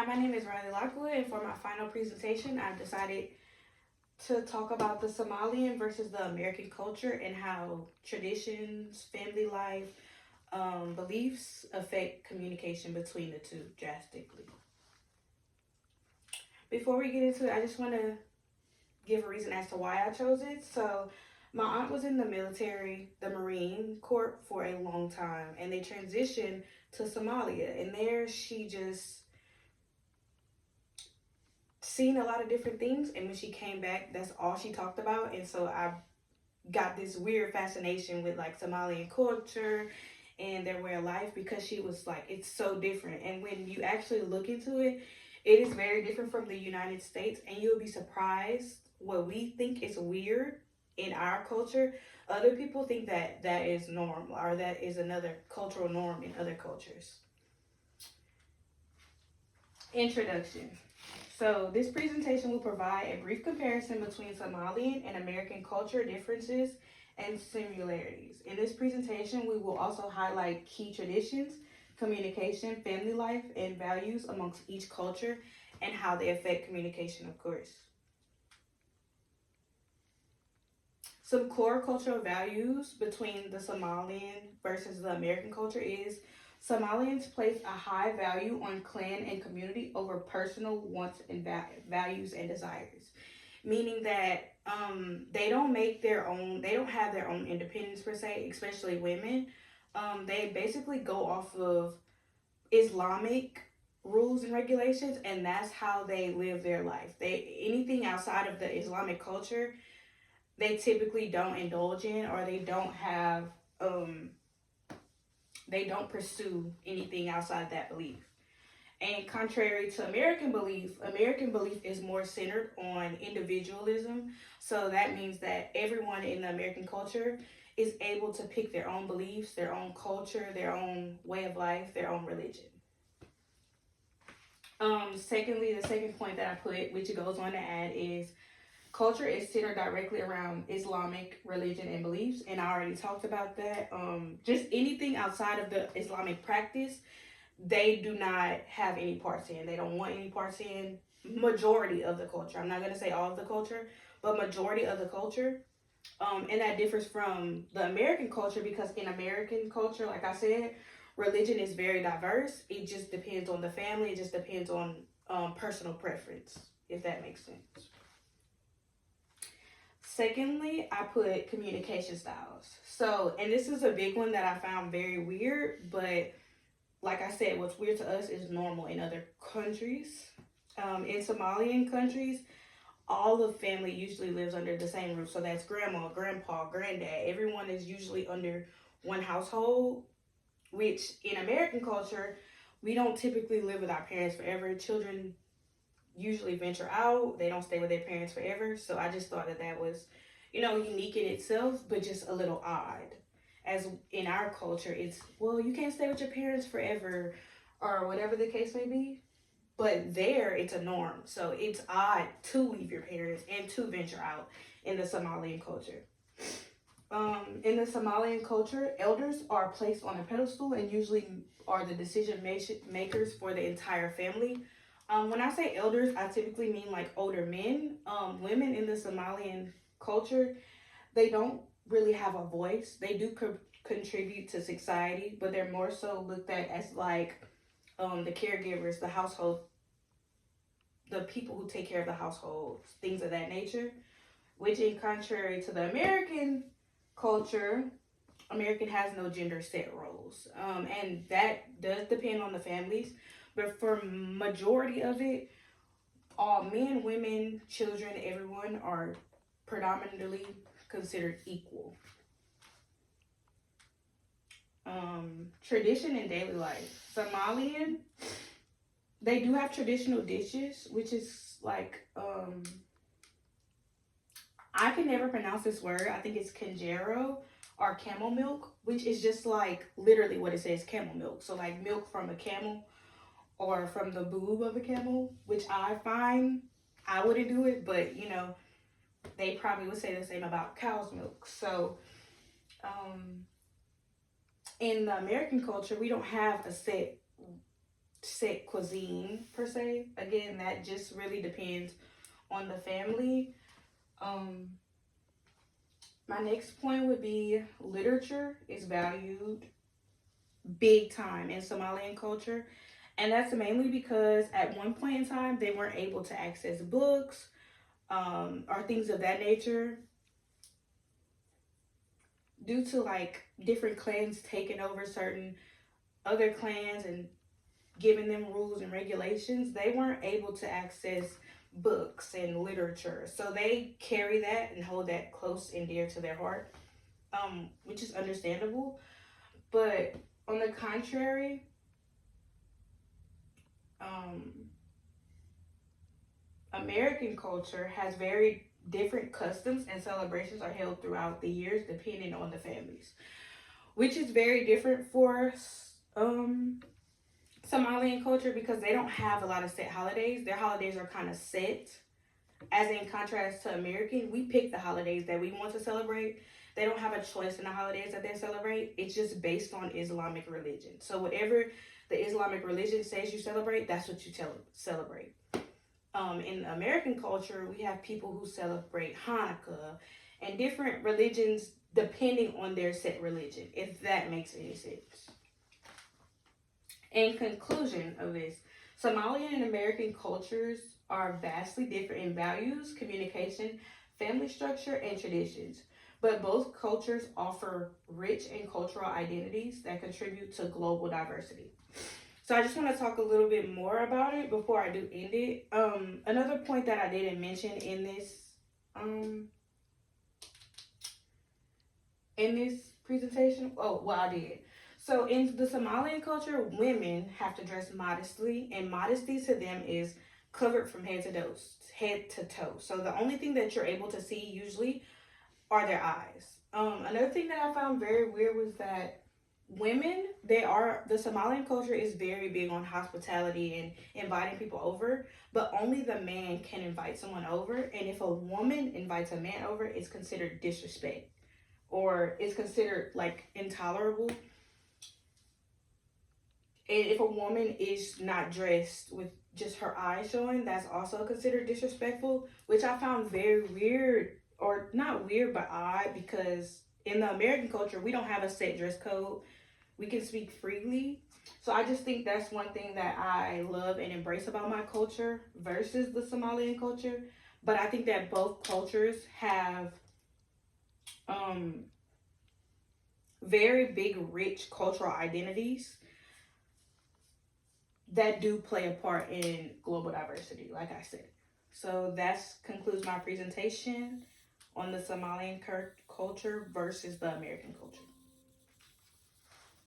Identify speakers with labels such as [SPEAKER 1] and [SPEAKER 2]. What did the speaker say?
[SPEAKER 1] Hi, my name is Riley Lockwood, and for my final presentation, I've decided to talk about the Somalian versus the American culture and how traditions, family life, beliefs affect communication between the two drastically. Before we get into it, I just want to give a reason as to why I chose it. So, my aunt was in the military, the Marine Corps, for a long time, and they transitioned to Somalia. And there, she just seen a lot of different things, and when she came back, that's all she talked about. And so I got this weird fascination with like Somalian culture and their way of life, because she was like, it's so different. And when you actually look into it, it is very different from the United States, and you'll be surprised what we think is weird in our culture. Other people think that that is norm, or that is another cultural norm in other cultures. Introduction. So, this presentation will provide a brief comparison between Somalian and American culture differences and similarities. In this presentation, we will also highlight key traditions, communication, family life, and values amongst each culture and how they affect communication, of course. Some core cultural values between the Somalian versus the American culture is Somalians place a high value on clan and community over personal wants and values and desires, meaning that they don't make their own, they don't have their own independence per se, especially women. They basically go off of Islamic rules and regulations, and that's how they live their life. They anything outside of the Islamic culture they typically don't indulge in, or they don't pursue anything outside that belief. And contrary to American belief is more centered on individualism. So that means that everyone in the American culture is able to pick their own beliefs, their own culture, their own way of life, their own religion. Secondly, the second point that I put, which it goes on to add, is culture is centered directly around Islamic religion and beliefs, and I already talked about that. Just anything outside of the Islamic practice, they do not have any parts in. They don't want any parts in. Majority of the culture. I'm not going to say all of the culture, but majority of the culture. And that differs from the American culture, because in American culture, like I said, religion is very diverse. It just depends on the family. It just depends on personal preference, if that makes sense. Secondly, I put communication styles. So, and this is a big one that I found very weird, but like I said, what's weird to us is normal in other countries. In Somalian countries, all the family usually lives under the same roof. So that's grandma, grandpa, granddad. Everyone is usually under one household, which in American culture, we don't typically live with our parents forever. Children usually venture out. They don't stay with their parents forever. So I just thought that that was, unique in itself, but just a little odd. As in our culture, it's, well, you can't stay with your parents forever, or whatever the case may be. But there, it's a norm. So it's odd to leave your parents and to venture out in the Somalian culture. In the Somalian culture, elders are placed on a pedestal and usually are the decision makers for the entire family. When I say elders, I typically mean like older men. Women in the Somalian culture, they don't really have a voice. They do contribute to society, but they're more so looked at as like the caregivers, the household, the people who take care of the household, things of that nature. Which, in contrary to the American culture, American has no gender set roles, and that does depend on the families. But for majority of it, all men, women, children, everyone are predominantly considered equal. Tradition in daily life. Somalian, they do have traditional dishes, which is like I can never pronounce this word. I think it's Kanjero or camel milk, which is just like literally what it says, camel milk. So like milk from a camel or from the boob of a camel, which I find I wouldn't do it, but they probably would say the same about cow's milk. So in the American culture, we don't have a set set cuisine per se. Again, that just really depends on the family. Um, my next point would be literature is valued big time in Somalian culture. And that's mainly because at one point in time, they weren't able to access books or things of that nature due to like different clans taking over certain other clans and giving them rules and regulations. They weren't able to access books and literature. So they carry that and hold that close and dear to their heart, which is understandable. But on the contrary, um, American culture has very different customs and celebrations are held throughout the years depending on the families, which is very different for Somalian culture because they don't have a lot of set holidays. Their holidays are kind of set. As in contrast to American, we pick the holidays that we want to celebrate. They don't have a choice in the holidays that they celebrate. It's just based on Islamic religion. So whatever the Islamic religion says you celebrate, that's what you celebrate. In American culture, we have people who celebrate Hanukkah and different religions depending on their set religion, if that makes any sense. In conclusion of this, Somalian and American cultures are vastly different in values, communication, family structure, and traditions. But both cultures offer rich and cultural identities that contribute to global diversity. So I just want to talk a little bit more about it before I do end it. Another point that I didn't mention um in this presentation. Oh, well, I did. So in the Somalian culture, women have to dress modestly, and modesty to them is covered from head to toe. So the only thing that you're able to see usually are their eyes. Another thing that I found very weird was that the Somalian culture is very big on hospitality and inviting people over, but only the man can invite someone over. And if a woman invites a man over, it's considered disrespect or it's considered like intolerable. And if a woman is not dressed with just her eyes showing, that's also considered disrespectful, which I found very weird, or not weird, but odd, because in the American culture, we don't have a set dress code. We can speak freely. So I just think that's one thing that I love and embrace about my culture versus the Somalian culture. But I think that both cultures have um, very big, rich cultural identities that do play a part in global diversity, like I said. So that concludes my presentation on the Somalian culture versus the American culture.